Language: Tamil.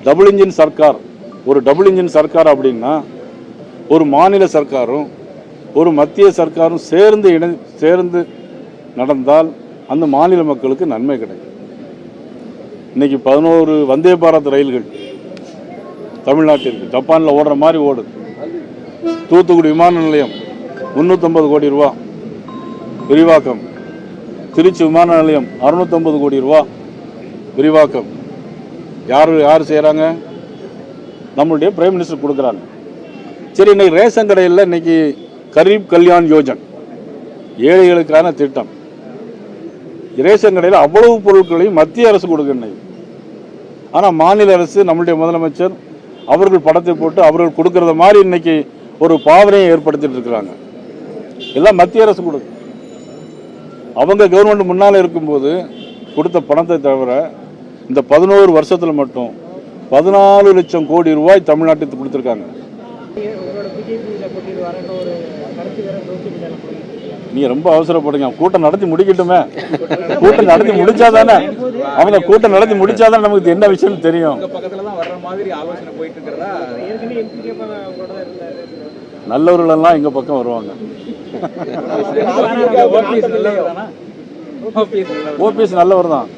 Double engine Sarkar. ஒரு டபுள் இன்ஜின் சர்க்கார் அப்படின்னா ஒரு மாநில சர்க்காரும் ஒரு மத்திய சர்க்காரும் சேர்ந்து நடந்தால் அந்த மாநில மக்களுக்கு நன்மை கிடைக்கும். இன்னைக்கு 11 வந்தே பாரத் ரயில்கள் தமிழ்நாட்டிற்கு ஜப்பானில் ஓடுற மாதிரி ஓடுது. தூத்துக்குடி விமான நிலையம் 350 கோடி ரூபா விரிவாக்கம். திருச்சி விமான நிலையம் 650 கோடி ரூபா விரிவாக்கம். யார் செய்கிறாங்க? நம்மளுடைய பிரைம் மினிஸ்டர் கொடுக்குறாங்க. சரி, இன்னைக்கு ரேஷன் கடையில் இன்னைக்கு கரீப் கல்யாண் யோஜன் ஏழைகளுக்கான திட்டம். ரேஷன் கடையில் அவ்வளவு பொருட்களையும் மத்திய அரசு கொடுக்கணும். ஆனால் மாநில அரசு நம்மளுடைய முதலமைச்சர் அவர்கள் படத்தை போட்டு அவர்கள் கொடுக்கறத மாதிரி இன்னைக்கு ஒரு பாவனையை ஏற்படுத்திட்டு இருக்கிறாங்க. எல்லாம் மத்திய அரசு கொடுக்கும். அவங்க கவர்மெண்ட் முன்னால் இருக்கும்போது கொடுத்த பணத்தை தவிர இந்த 11 வருஷத்தில் மட்டும் 14 லட்சம் கோடி ரூபாய் தமிழ்நாட்டுக்கு கொடுத்துருக்காங்க. நீங்க ரொம்ப அவசரப்படுங்க. கூட்டம் நடத்தி முடிக்கட்டுமே. கூட்டம் நடத்தி முடிச்சாதானே அவங்க கூட்டம் நடத்தி முடிச்சாதானே நமக்கு என்ன விஷயம் தெரியும். நல்லவர்கள் எல்லாம் எங்க பக்கம் வருவாங்க. ஓபிஎஸ் நல்லவர் தான்.